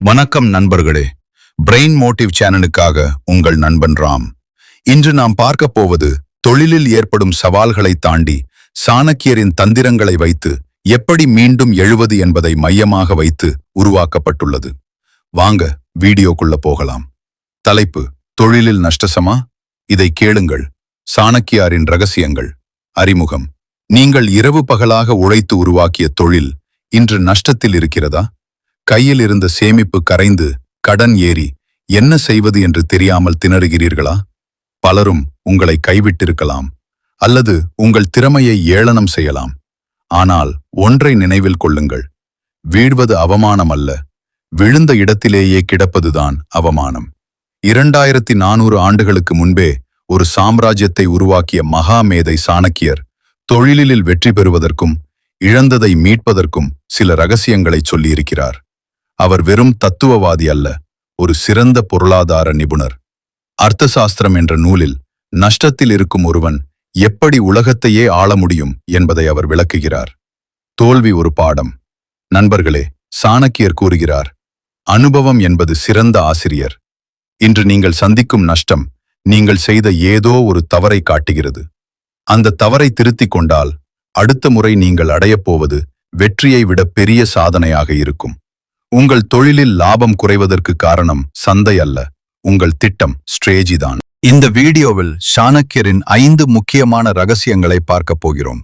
வணக்கம் நண்பர்களே, brain motive சேனலுக்காக உங்கள் நண்பன் ராம். இன்று நாம் பார்க்க போவது தொழிலில் ஏற்படும் சவால்களை தாண்டி சாணக்கியரின் தந்திரங்களை வைத்து எப்படி மீண்டும் எழுவது என்பதை மையமாக வைத்து உருவாக்கப்பட்டுள்ளது. வாங்க வீடியோக்குள்ள போகலாம். தலைப்பு: தொழிலில் நஷ்டசமா? இதை கேளுங்கள். சாணக்கியாரின் ரகசியங்கள். அறிமுகம். நீங்கள் இரவு பகலாக உழைத்து உருவாக்கிய தொழில் இன்று நஷ்டத்தில் இருக்கிறதா? கையில் இருந்த சேமிப்பு கரைந்து கடன் ஏறி என்ன செய்வது என்று தெரியாமல் திணறுகிறீர்களா? பலரும் உங்களை கைவிட்டிருக்கலாம், அல்லது உங்கள் திறமையை ஏளனம் செய்யலாம். ஆனால் ஒன்றை நினைவில் கொள்ளுங்கள்: வீழ்வது அவமானம் அல்ல, விழுந்த இடத்திலேயே கிடப்பதுதான் அவமானம். 2400 ஆண்டுகளுக்கு முன்பே ஒரு சாம்ராஜ்யத்தை உருவாக்கிய மகாமேதை சாணக்கியர் தொழிலில் வெற்றி பெறுவதற்கும் இழந்ததை மீட்பதற்கும் சில ரகசியங்களை சொல்லியிருக்கிறார். அவர் வெறும் தத்துவவாதி அல்ல, ஒரு சிறந்த பொருளாதார நிபுணர். அர்த்தசாஸ்திரம் என்ற நூலில் நஷ்டத்தில் இருக்கும் ஒருவன் எப்படி உலகத்தையே ஆள முடியும் என்பதை அவர் விளக்குகிறார். தோல்வி ஒரு பாடம். நண்பர்களே, சாணக்கியர் கூறுகிறார், அனுபவம் என்பது சிறந்த ஆசிரியர். இன்று நீங்கள் சந்திக்கும் நஷ்டம் நீங்கள் செய்த ஏதோ ஒரு தவறை காட்டுகிறது. அந்த தவறை திருத்திக் கொண்டால் அடுத்த முறை நீங்கள் அடையப்போவது வெற்றியை விட பெரிய சாதனையாக இருக்கும். உங்கள் தொழிலில் லாபம் குறைவதற்கு காரணம் சந்தை அல்ல, உங்கள் திட்டம் ஸ்ட்ரேஜி தான். இந்த வீடியோவில் சாணக்கியரின் 5 முக்கியமான ரகசியங்களை பார்க்கப் போகிறோம்.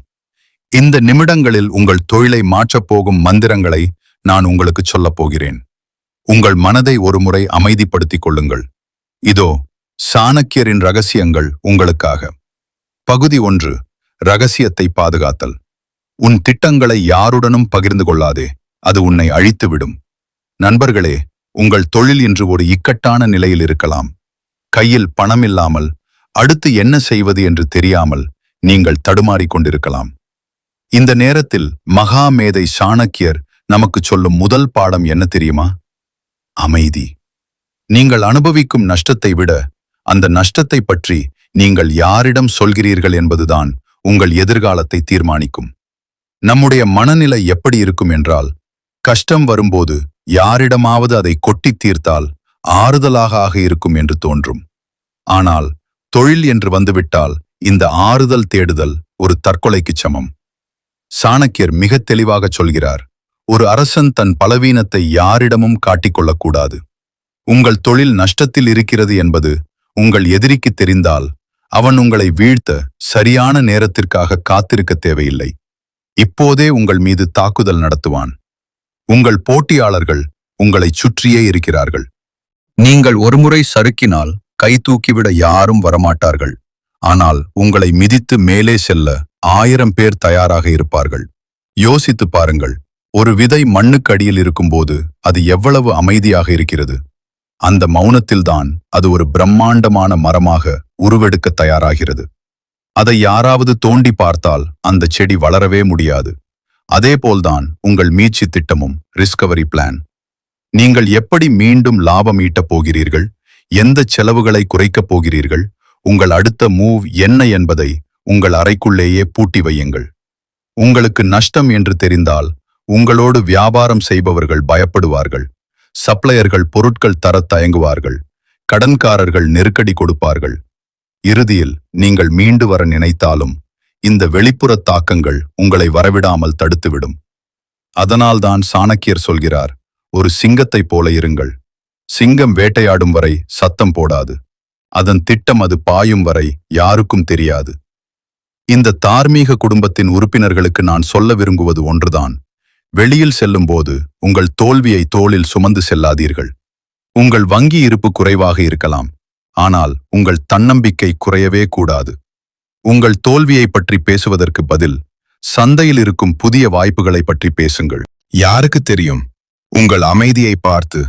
இந்த நிமிடங்களில் உங்கள் தொழிலை மாற்றப் போகும் மந்திரங்களை நான் உங்களுக்கு சொல்லப் போகிறேன். உங்கள் மனதை ஒருமுறை அமைதிப்படுத்திக் கொள்ளுங்கள். இதோ சாணக்கியரின் ரகசியங்கள் உங்களுக்காக. பகுதி 1: ரகசியத்தை பாதுகாத்தல். உன் திட்டங்களை யாருடனும் பகிர்ந்து கொள்ளாதே, அது உன்னை அழித்துவிடும். நண்பர்களே, உங்கள் தொழில் இன்று ஒரு இக்கட்டான நிலையில் இருக்கலாம். கையில் பணம் இல்லாமல் அடுத்து என்ன செய்வது என்று தெரியாமல் நீங்கள் தடுமாறிக் கொண்டிருக்கலாம். இந்த நேரத்தில் மகாமேதை சாணக்கியர் நமக்கு சொல்லும் முதல் பாடம் என்ன தெரியுமா? அமைதி. நீங்கள் அனுபவிக்கும் நஷ்டத்தை விட அந்த நஷ்டத்தை பற்றி நீங்கள் யாரிடம் சொல்கிறீர்கள் என்பதுதான் உங்கள் எதிர்காலத்தை தீர்மானிக்கும். நம்முடைய மனநிலை எப்படி இருக்கும் என்றால், கஷ்டம் வரும்போது யாரிடமாவது அதை கொட்டி தீர்த்தால் ஆறுதலாக இருக்கும் என்று தோன்றும். ஆனால் தொழில் என்று வந்துவிட்டால் இந்த ஆறுதல் தேடுதல் ஒரு தற்கொலைக்கு சமம். சாணக்கியர் மிக தெளிவாக சொல்கிறார், ஒரு அரசன் தன் பலவீனத்தை யாரிடமும் காட்டிக்கொள்ளக்கூடாது. உங்கள் தொழில் நஷ்டத்தில் இருக்கிறது என்பது உங்கள் எதிரிக்கு தெரிந்தால் அவன் உங்களை வீழ்த்த சரியான நேரத்திற்காக காத்திருக்க தேவையில்லை. இப்போதே உங்கள் மீது தாக்குதல் நடத்துவான். உங்கள் போட்டியாளர்கள் உங்களை சுற்றியே இருக்கிறார்கள். நீங்கள் ஒருமுறை சறுக்கினால் கை தூக்கிவிட யாரும் வரமாட்டார்கள். ஆனால் உங்களை மிதித்து மேலே செல்ல 1000 பேர் தயாராக இருப்பார்கள். யோசித்து பாருங்கள், ஒரு விதை மண்ணுக்கு அடியில் இருக்கும்போது அது எவ்வளவு அமைதியாக இருக்கிறது. அந்த மௌனத்தில்தான் அது ஒரு பிரம்மாண்டமான மரமாக உருவெடுக்க தயாராகிறது. அதை யாராவது தோண்டி பார்த்தால் அந்த செடி வளரவே முடியாது. அதேபோல்தான் உங்கள் மீட்சி திட்டமும், ரிஸ்கவரி பிளான். நீங்கள் எப்படி மீண்டும் லாபம் ஈட்டப் போகிறீர்கள், எந்த செலவுகளை குறைக்கப் போகிறீர்கள், உங்கள் அடுத்த மூவ் என்ன என்பதை உங்கள் அறைக்குள்ளேயே பூட்டி வையுங்கள். உங்களுக்கு நஷ்டம் என்று தெரிந்தால் உங்களோடு வியாபாரம் செய்பவர்கள் பயப்படுவார்கள். சப்ளையர்கள் பொருட்கள் தர தயங்குவார்கள். கடன்காரர்கள் நெருக்கடி கொடுப்பார்கள். இறுதியில் நீங்கள் மீண்டு வர நினைத்தாலும் இந்த வெளிப்புற தாக்கங்கள் உங்களை வரவிடாமல் தடுத்துவிடும். அதனால்தான் சாணக்கியர் சொல்கிறார், ஒரு சிங்கத்தைப் போல இருங்கள். சிங்கம் வேட்டையாடும் வரை சத்தம் போடாது. அதன் திட்டம் அது பாயும் வரை யாருக்கும் தெரியாது. இந்த தார்மீக குடும்பத்தின் உறுப்பினர்களுக்கு நான் சொல்ல விரும்புவது ஒன்றுதான்: வெளியில் செல்லும்போது உங்கள் தோல்வியை தோளில் சுமந்து செல்லாதீர்கள். உங்கள் வங்கி இருப்பு குறைவாக இருக்கலாம், ஆனால் உங்கள் தன்னம்பிக்கை குறையவே கூடாது. உங்கள் தோல்வியை பற்றி பேசுவதற்கு பதில் சந்தையில் இருக்கும் புதிய வாய்ப்புகளை பற்றி பேசுங்கள். யாருக்கு தெரியும், உங்கள் அமைதியை பார்த்து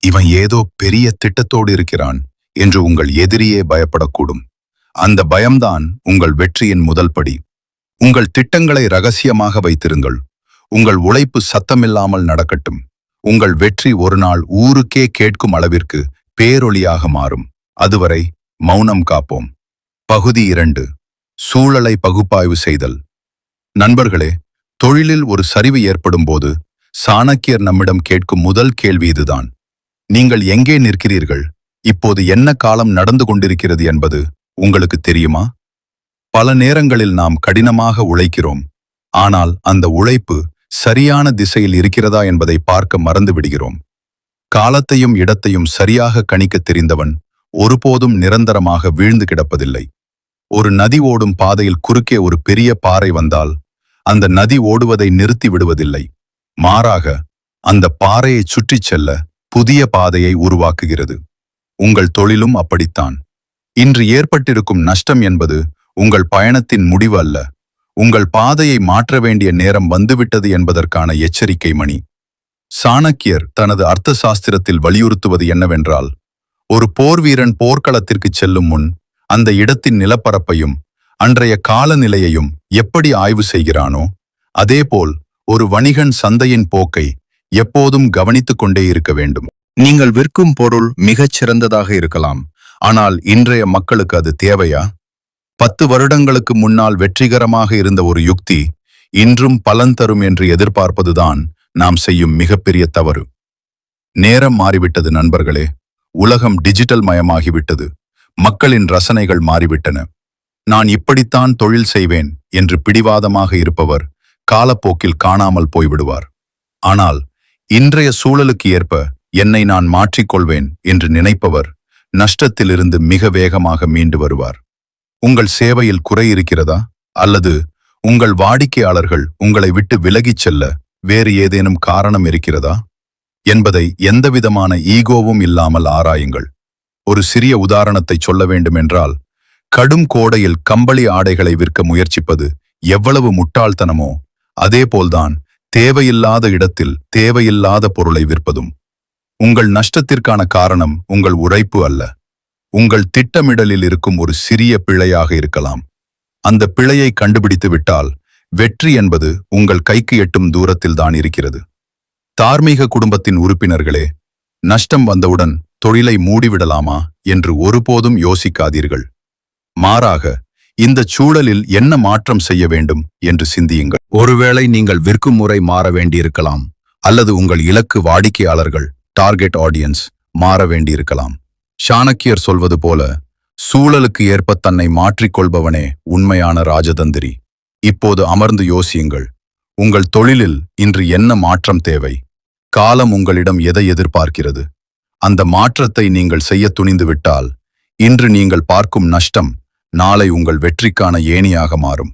இவன் ஏதோ பெரிய திட்டத்தோடு இருக்கிறான் என்று உங்கள் எதிரியே பயப்படக்கூடும். அந்த பயம்தான் உங்கள் வெற்றியின் முதல் படி. உங்கள் திட்டங்களை ரகசியமாக வைத்திருங்கள். உங்கள் உழைப்பு சத்தமில்லாமல் நடக்கட்டும். உங்கள் வெற்றி ஒரு நாள் ஊருக்கே கேட்கும் அளவிற்கு பேரொளியாக மாறும். அதுவரை மௌனம் காப்போம். பகுதி 2: சூழலை பகுப்பாய்வு செய்தல். நண்பர்களே, தொழிலில் ஒரு சரிவு ஏற்படும் போது சாணக்கியர் நம்மிடம் கேட்கும் முதல் கேள்வி இதுதான்: நீங்கள் எங்கே நிற்கிறீர்கள்? இப்போது என்ன காலம் நடந்து கொண்டிருக்கிறது என்பது உங்களுக்கு தெரியுமா? பல நேரங்களில் நாம் கடினமாக உழைக்கிறோம். ஆனால் அந்த உழைப்பு சரியான திசையில் இருக்கிறதா என்பதை பார்க்க மறந்து விடுகிறோம். காலத்தையும் இடத்தையும் சரியாக கணிக்க தெரிந்தவன் ஒருபோதும் நிரந்தரமாக வீழ்ந்து கிடப்பதில்லை. ஒரு நதி ஓடும் பாதையில் குறுக்கே ஒரு பெரிய பாறை வந்தால் அந்த நதி ஓடுவதை நிறுத்தி விடுவதில்லை. மாறாக அந்த பாறையை சுற்றிச் செல்ல புதிய பாதையை உருவாக்குகிறது. உங்கள் தொழிலும் அப்படித்தான். இன்று ஏற்பட்டிருக்கும் நஷ்டம் என்பது உங்கள் பயணத்தின் முடிவு அல்ல, உங்கள் பாதையை மாற்ற வேண்டிய நேரம் வந்துவிட்டது என்பதற்கான எச்சரிக்கை மணி. சாணக்கியர் தனது அர்த்த சாஸ்திரத்தில் வலியுறுத்துவது என்னவென்றால், ஒரு போர்வீரன் போர்க்களத்திற்கு செல்லும் முன் அந்த இடத்தின் நிலப்பரப்பையும் அன்றைய காலநிலையையும் எப்படி ஆய்வு செய்கிறானோ, அதேபோல் ஒரு வணிகன் சந்தையின் போக்கை எப்போதும் கவனித்துக் கொண்டே இருக்க வேண்டும். நீங்கள் விற்கும் பொருள் மிகச் சிறந்ததாக இருக்கலாம், ஆனால் இன்றைய மக்களுக்கு அது தேவையா? 10 வருடங்களுக்கு முன்னால் வெற்றிகரமாக இருந்த ஒரு யுக்தி இன்றும் பலன் தரும் என்று எதிர்பார்ப்பதுதான் நாம் செய்யும் மிகப்பெரிய தவறு. நேரம் மாறிவிட்டது நண்பர்களே. உலகம் டிஜிட்டல் மயமாகிவிட்டது. மக்களின் ரசனைகள் மாறிவிட்டன. நான் இப்படித்தான் தொழில் செய்வேன் என்று பிடிவாதமாக இருப்பவர் காலப்போக்கில் காணாமல் போய்விடுவார். ஆனால் இன்றைய சூழலுக்கு ஏற்ப என்னை நான் மாற்றிக்கொள்வேன் என்று நினைப்பவர் நஷ்டத்திலிருந்து மிக வேகமாக மீண்டு வருவார். உங்கள் சேவையில் குறை இருக்கிறதா? அல்லது உங்கள் வாடிக்கையாளர்கள் உங்களை விட்டு விலகிச் செல்ல வேறு ஏதேனும் காரணம் இருக்கிறதா என்பதை எந்தவிதமான ஈகோவும் இல்லாமல் ஆராயுங்கள். ஒரு சிறிய உதாரணத்தை சொல்ல வேண்டுமென்றால், கடும் கோடையில் கம்பளி ஆடைகளை விற்க முயற்சிப்பது எவ்வளவு முட்டாள்தனமோ அதேபோல்தான் தேவையில்லாத இடத்தில் தேவையில்லாத பொருளை விற்பதும். உங்கள் நஷ்டத்திற்கான காரணம் உங்கள் உழைப்பு அல்ல, உங்கள் திட்டமிடலில் இருக்கும் ஒரு சிறிய பிழையாக இருக்கலாம். அந்த பிழையை கண்டுபிடித்து விட்டால் வெற்றி என்பது உங்கள் கைக்கு எட்டும் தூரத்தில் தான் இருக்கிறது. தார்மீக குடும்பத்தின் உறுப்பினர்களே, நஷ்டம் வந்தவுடன் தொழிலை மூடிவிடலாமா என்று ஒருபோதும் யோசிக்காதீர்கள். மாறாக இந்த சூழலில் என்ன மாற்றம் செய்ய வேண்டும் என்று சிந்தியுங்கள். ஒருவேளை நீங்கள் விற்கும் முறை மாற வேண்டியிருக்கலாம், அல்லது உங்கள் இலக்கு வாடிக்கையாளர்கள் டார்கெட் ஆடியன்ஸ் மாற வேண்டியிருக்கலாம். சாணக்கியர் சொல்வது போல, சூழலுக்கு ஏற்ப தன்னை மாற்றிக்கொள்பவனே உண்மையான ராஜதந்திரி. இப்போது அமர்ந்து யோசியுங்கள். உங்கள் தொழிலில் இன்று என்ன மாற்றம் தேவை? காலம் உங்களிடம் எதை எதிர்பார்க்கிறது? அந்த மாற்றத்தை நீங்கள் செய்ய துணிந்துவிட்டால் இன்று நீங்கள் பார்க்கும் நஷ்டம் நாளை உங்கள் வெற்றிக்கான ஏணியாக மாறும்.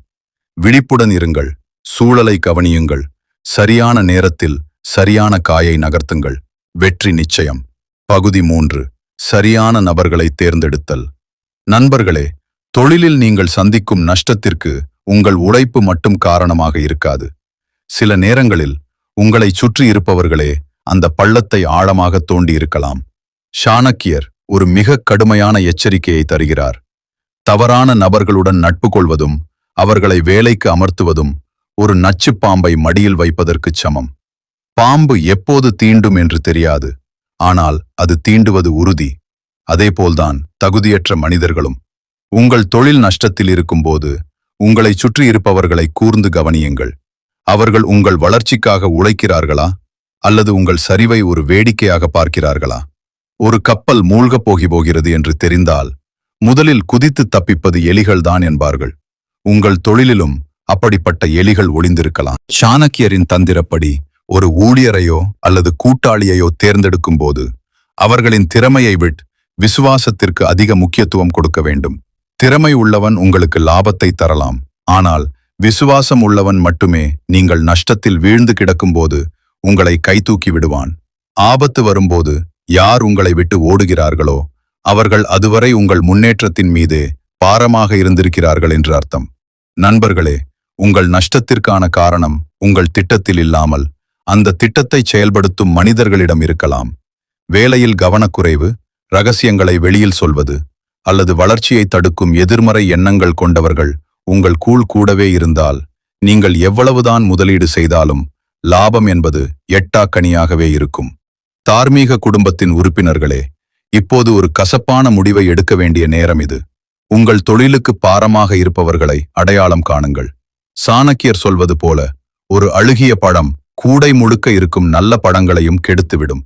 விழிப்புடன் இருங்கள், சூழலை கவனியுங்கள், சரியான நேரத்தில் சரியான காயை நகர்த்துங்கள். வெற்றி நிச்சயம். பகுதி 3. சரியான நபர்களை தேர்ந்தெடுத்தல். நண்பர்களே, தொழிலில் நீங்கள் சந்திக்கும் நஷ்டத்திற்கு உங்கள் உழைப்பு மட்டும் காரணமாக இருக்காது. சில நேரங்களில் உங்களை சுற்றி இருப்பவர்களே அந்த பள்ளத்தை ஆழமாக தோண்டி இருக்கலாம். சாணக்கியர் ஒரு மிக கடுமையான எச்சரிக்கையை தருகிறார். தவறான நபர்களுடன் நட்பு கொள்வதும் அவர்களை வேலைக்கு அமர்த்துவதும் ஒரு நச்சுப் பாம்பை மடியில் வைப்பதற்குச் சமம். பாம்பு எப்போது தீண்டும் என்று தெரியாது, ஆனால் அது தீண்டுவது உறுதி. அதேபோல்தான் தகுதியற்ற மனிதர்களும். உங்கள் தொழில் நஷ்டத்தில் இருக்கும்போது உங்களை சுற்றி இருப்பவர்களை கூர்ந்து கவனியுங்கள். அவர்கள் உங்கள் வளர்ச்சிக்காக உழைக்கிறார்களா, அல்லது உங்கள் சரிவை ஒரு வேடிக்கையாக பார்க்கிறார்களா? ஒரு கப்பல் மூழ்கப் போகிறது என்று தெரிந்தால் முதலில் குதித்து தப்பிப்பது எலிகள்தான் என்பார்கள். உங்கள் தொழிலிலும் அப்படிப்பட்ட எலிகள் ஒளிந்திருக்கலாம். சாணக்கியரின் தந்திரப்படி ஒரு ஊழியரையோ அல்லது கூட்டாளியையோ தேர்ந்தெடுக்கும் போது அவர்களின் திறமையை விட விசுவாசத்திற்கு அதிக முக்கியத்துவம் கொடுக்க வேண்டும். திறமை உள்ளவன் உங்களுக்கு லாபத்தை தரலாம், ஆனால் விசுவாசம் உள்ளவன் மட்டுமே நீங்கள் நஷ்டத்தில் வீழ்ந்து கிடக்கும்போது உங்களை கைதூக்கி விடுவான். ஆபத்து வரும்போது யார் உங்களை விட்டு ஓடுகிறார்களோ அவர்கள் அதுவரை உங்கள் முன்னேற்றத்தின் மீதே பாரமாக இருந்திருக்கிறார்கள் என்று அர்த்தம். நண்பர்களே, உங்கள் நஷ்டத்திற்கான காரணம் உங்கள் திட்டத்தில் இல்லாமல் அந்த திட்டத்தை செயல்படுத்தும் மனிதர்களிடம் இருக்கலாம். வேலையில் கவனக்குறைவு, ரகசியங்களை வெளியில் சொல்வது அல்லது வளர்ச்சியை தடுக்கும் எதிர்மறை எண்ணங்கள் கொண்டவர்கள் உங்கள் கூடவே இருந்தால் நீங்கள் எவ்வளவுதான் முதலீடு செய்தாலும் லாபம் என்பது எட்டாக்கனியாகவே இருக்கும். தார்மீக குடும்பத்தின் உறுப்பினர்களே, இப்போது ஒரு கசப்பான முடிவை எடுக்க வேண்டிய நேரம் இது. உங்கள் தொழிலுக்கு பாரமாக இருப்பவர்களை அடையாளம் காணுங்கள். சாணக்கியர் சொல்வது போல, ஒரு அழுகிய பழம் கூடை முழுக்க இருக்கும் நல்ல பழங்களையும் கெடுத்துவிடும்.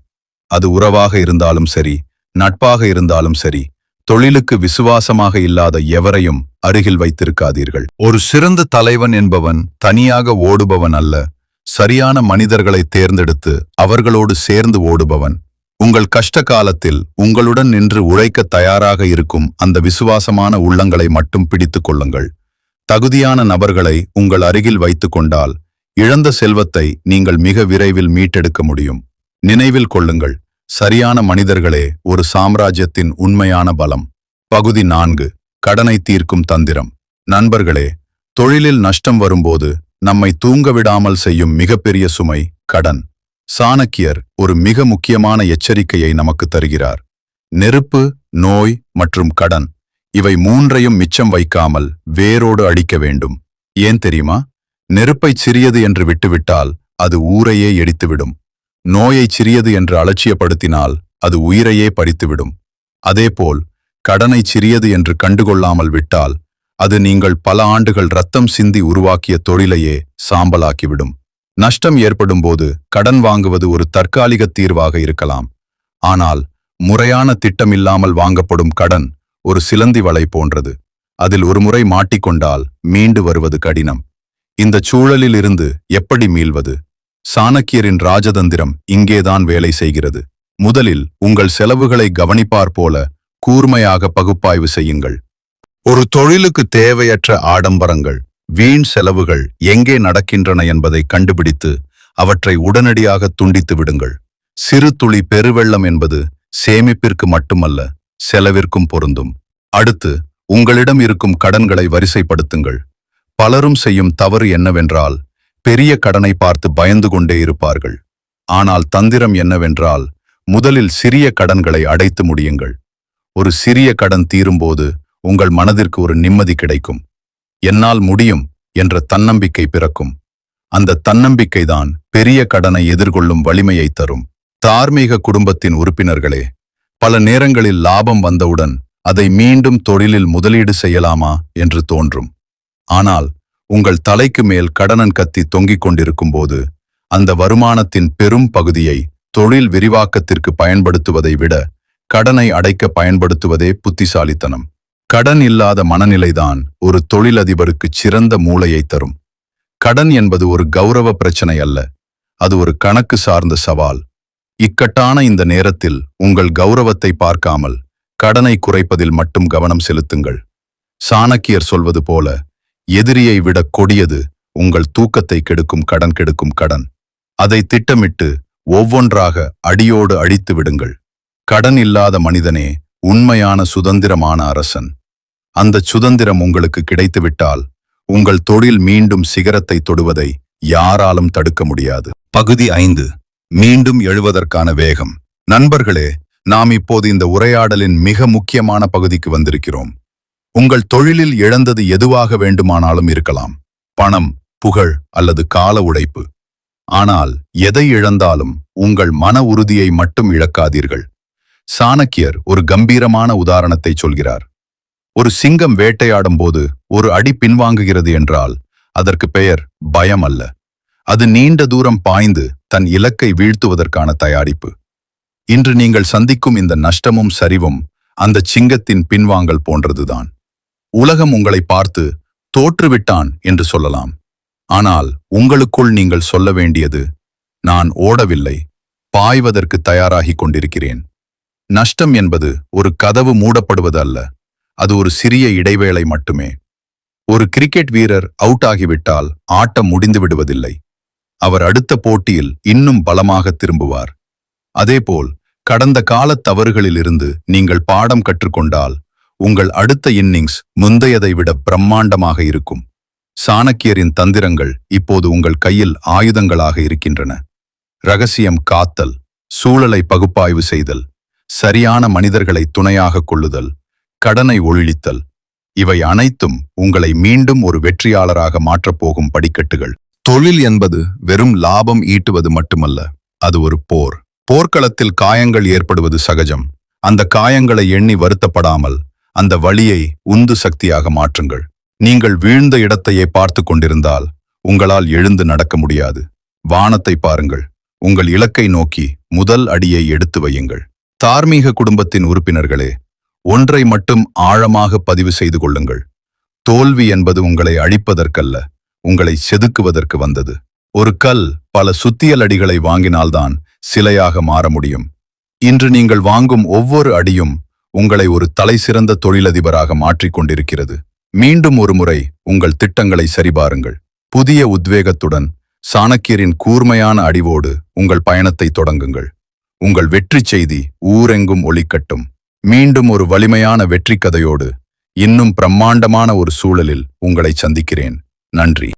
அது உறவாக இருந்தாலும் சரி, நட்பாக இருந்தாலும் சரி, தொழிலுக்கு விசுவாசமாக இல்லாத எவரையும் அருகில் வைத்திருக்காதீர்கள். ஒரு சிறந்த தலைவன் என்பவன் தனியாக ஓடுபவன் அல்ல, சரியான மனிதர்களை தேர்ந்தெடுத்து அவர்களோடு சேர்ந்து ஓடுபவன். உங்கள் கஷ்ட காலத்தில் உங்களுடன் நின்று உழைக்க தயாராக இருக்கும் அந்த விசுவாசமான உள்ளங்களை மட்டும் பிடித்துக் கொள்ளுங்கள். தகுதியான நபர்களை உங்கள் அருகில் வைத்துக் கொண்டால் இழந்த செல்வத்தை நீங்கள் மிக விரைவில் மீட்டெடுக்க முடியும். நினைவில் கொள்ளுங்கள், சரியான மனிதர்களே ஒரு சாம்ராஜ்யத்தின் உண்மையான பலம். பகுதி 4. கடனை தீர்க்கும் தந்திரம். நண்பர்களே, தொழிலில் நஷ்டம் வரும்போது நம்மை தூங்க விடாமல் செய்யும் மிகப்பெரிய சுமை கடன். சாணக்கியர் ஒரு மிக முக்கியமான எச்சரிக்கையை நமக்கு தருகிறார். நெருப்பு, நோய் மற்றும் கடன், இவை மூன்றையும் மிச்சம் வைக்காமல் வேரோடு அழிக்க வேண்டும். ஏன் தெரியுமா? நெருப்பை சிறியது என்று விட்டுவிட்டால் அது ஊரையே எரித்துவிடும். நோயை சிறியது என்று அலட்சியப்படுத்தினால் அது உயிரையே பறித்துவிடும். அதேபோல் கடனை சிறியது என்று கண்டுகொள்ளாமல் விட்டால் அது நீங்கள் பல ஆண்டுகள் ரத்தம் சிந்தி உருவாக்கிய தொழிலையே சாம்பலாக்கிவிடும். நஷ்டம் ஏற்படும் போது கடன் வாங்குவது ஒரு தற்காலிக தீர்வாக இருக்கலாம். ஆனால் முறையான திட்டமில்லாமல் வாங்கப்படும் கடன் ஒரு சிலந்தி வலை போன்றது. அதில் ஒருமுறை மாட்டிக்கொண்டால் மீண்டு வருவது கடினம். இந்த சூழலில் இருந்து எப்படி மீள்வது? சாணக்கியரின் ராஜதந்திரம் இங்கேதான் வேலை செய்கிறது. முதலில் உங்கள் செலவுகளை கவனிப்பார் போல கூர்மையாக பகுப்பாய்வு செய்யுங்கள். ஒரு தொழிலுக்கு தேவையற்ற ஆடம்பரங்கள், வீண் செலவுகள் எங்கே நடக்கின்றன என்பதை கண்டுபிடித்து அவற்றை உடனடியாக துண்டித்து விடுங்கள். சிறு துளி பெருவெள்ளம் என்பது சேமிப்பிற்கு மட்டுமல்ல, செலவிற்கும் பொருந்தும். அடுத்து, உங்களிடம் இருக்கும் கடன்களை வரிசைப்படுத்துங்கள். பலரும் செய்யும் தவறு என்னவென்றால் பெரிய கடனை பார்த்து பயந்து கொண்டே இருப்பார்கள். ஆனால் தந்திரம் என்னவென்றால் முதலில் சிறிய கடன்களை அடைத்து முடியுங்கள். ஒரு சிறிய கடன் தீரும்போது உங்கள் மனதிற்கு ஒரு நிம்மதி கிடைக்கும். என்னால் முடியும் என்ற தன்னம்பிக்கை பிறக்கும். அந்த தன்னம்பிக்கைதான் பெரிய கடனை எதிர்கொள்ளும் வலிமையை தரும். தார்மீக குடும்பத்தின் உறுப்பினர்களே, பல நேரங்களில் லாபம் வந்தவுடன் அதை மீண்டும் தொழிலில் முதலீடு செய்யலாமா என்று தோன்றும். ஆனால் உங்கள் தலைக்கு மேல் கடனன் கத்தி தொங்கிக் கொண்டிருக்கும் போது அந்த வருமானத்தின் பெரும் பகுதியை தொழில் விரிவாக்கத்திற்கு பயன்படுத்துவதை விட கடனை அடைக்க பயன்படுத்துவதே புத்திசாலித்தனம். கடன் இல்லாத மனநிலைதான் ஒரு தொழிலதிபருக்கு சிறந்த மூளையை தரும். கடன் என்பது ஒரு கௌரவ பிரச்சனை அல்ல, அது ஒரு கணக்கு சார்ந்த சவால். இக்கட்டான இந்த நேரத்தில் உங்கள் கௌரவத்தை பார்க்காமல் கடனை குறைப்பதில் மட்டும் கவனம் செலுத்துங்கள். சாணக்கியர் சொல்வது போல, எதிரியை விட கொடியது உங்கள் தூக்கத்தை கெடுக்கும் கடன். அதை திட்டமிட்டு ஒவ்வொன்றாக அடியோடு அழித்து விடுங்கள். கடன் இல்லாத மனிதனே உண்மையான சுதந்திரமான அரசன். அந்த சுதந்திரம் உங்களுக்கு கிடைத்துவிட்டால் உங்கள் தொழில் மீண்டும் சிகரத்தை தொடுவதை யாராலும் தடுக்க முடியாது. பகுதி 5. மீண்டும் எழுவதற்கான வேகம். நண்பர்களே, நாம் இப்போது இந்த உரையாடலின் மிக முக்கியமான பகுதிக்கு வந்திருக்கிறோம். உங்கள் தொழிலில் இழந்தது எதுவாக வேண்டுமானாலும் இருக்கலாம். பணம், புகழ் அல்லது கால உழைப்பு. ஆனால் எதை இழந்தாலும் உங்கள் மன உறுதியை மட்டும் இழக்காதீர்கள். சாணக்கியர் ஒரு கம்பீரமான உதாரணத்தை சொல்கிறார். ஒரு சிங்கம் வேட்டையாடும் போது ஒரு அடி பின்வாங்குகிறது என்றால் அதற்கு பெயர் பயம் அல்ல, அது நீண்ட தூரம் பாய்ந்து தன் இலக்கை வீழ்த்துவதற்கான தயாரிப்பு. இன்று நீங்கள் சந்திக்கும் இந்த நஷ்டமும் சரிவும் அந்த சிங்கத்தின் பின்வாங்கல் போன்றதுதான். உலகம் உங்களை பார்த்து தோற்றுவிட்டான் என்று சொல்லலாம். ஆனால் உங்களுக்குள் நீங்கள் சொல்ல வேண்டியது, நான் ஓடவில்லை, பாய்வதற்கு தயாராகி கொண்டிருக்கிறேன். நஷ்டம் என்பது ஒரு கதவு மூடப்படுவது அல்ல, அது ஒரு சிறிய இடைவேளை மட்டுமே. ஒரு கிரிக்கெட் வீரர் அவுட் ஆகிவிட்டால் ஆட்டம் முடிந்து விடுவதில்லை. அவர் அடுத்த போட்டியில் இன்னும் பலமாக திரும்புவார். அதேபோல் கடந்த கால தவறுகளிலிருந்து நீங்கள் பாடம் கற்றுக்கொண்டால் உங்கள் அடுத்த இன்னிங்ஸ் முந்தையதை விட பிரம்மாண்டமாக இருக்கும். சாணக்கியரின் தந்திரங்கள் இப்போது உங்கள் கையில் ஆயுதங்களாக இருக்கின்றன. ரகசியம் காத்தல், சூழலை பகுப்பாய்வு செய்தல், சரியான மனிதர்களை துணையாக கொள்ளுதல், கடனை ஒழித்தல், இவை அனைத்தும் உங்களை மீண்டும் ஒரு வெற்றியாளராக மாற்றப்போகும் படிக்கட்டுகள். தொழில் என்பது வெறும் லாபம் ஈட்டுவது மட்டுமல்ல, அது ஒரு போர். போர்க்களத்தில் காயங்கள் ஏற்படுவது சகஜம். அந்த காயங்களை எண்ணி வருத்தப்படாமல் அந்த வலியை உந்து சக்தியாக மாற்றுங்கள். நீங்கள் வீழ்ந்த இடத்தையே பார்த்து கொண்டிருந்தால் உங்களால் எழுந்து நடக்க முடியாது. வானத்தை பாருங்கள். உங்கள் இலக்கை நோக்கி முதல் அடியை எடுத்து வையுங்கள். தார்மீக குடும்பத்தின் உறுப்பினர்களே, ஒன்றை மட்டும் ஆழமாக பதிவு செய்து கொள்ளுங்கள். தோல்வி என்பது உங்களை அழிப்பதற்கல்ல, உங்களை செதுக்குவதற்கு வந்தது. ஒரு கல் பல சுத்தியல் அடிகளை வாங்கினால்தான் சிலையாக மாற முடியும். இன்று நீங்கள் வாங்கும் ஒவ்வொரு அடியும் உங்களை ஒரு தலைசிறந்த தொழிலதிபராக மாற்றிக் கொண்டிருக்கிறது. மீண்டும் ஒரு முறை உங்கள் திட்டங்களை சரிபாருங்கள். புதிய உத்வேகத்துடன் சாணக்கியரின் கூர்மையான அடிவோடு உங்கள் பயணத்தை தொடங்குங்கள். உங்கள் வெற்றி செய்தி ஊரெங்கும் ஒலிக்கட்டும். மீண்டும் ஒரு வலிமையான வெற்றி கதையோடு இன்னும் பிரம்மாண்டமான ஒரு சூழலில் உங்களை சந்திக்கிறேன். நன்றி.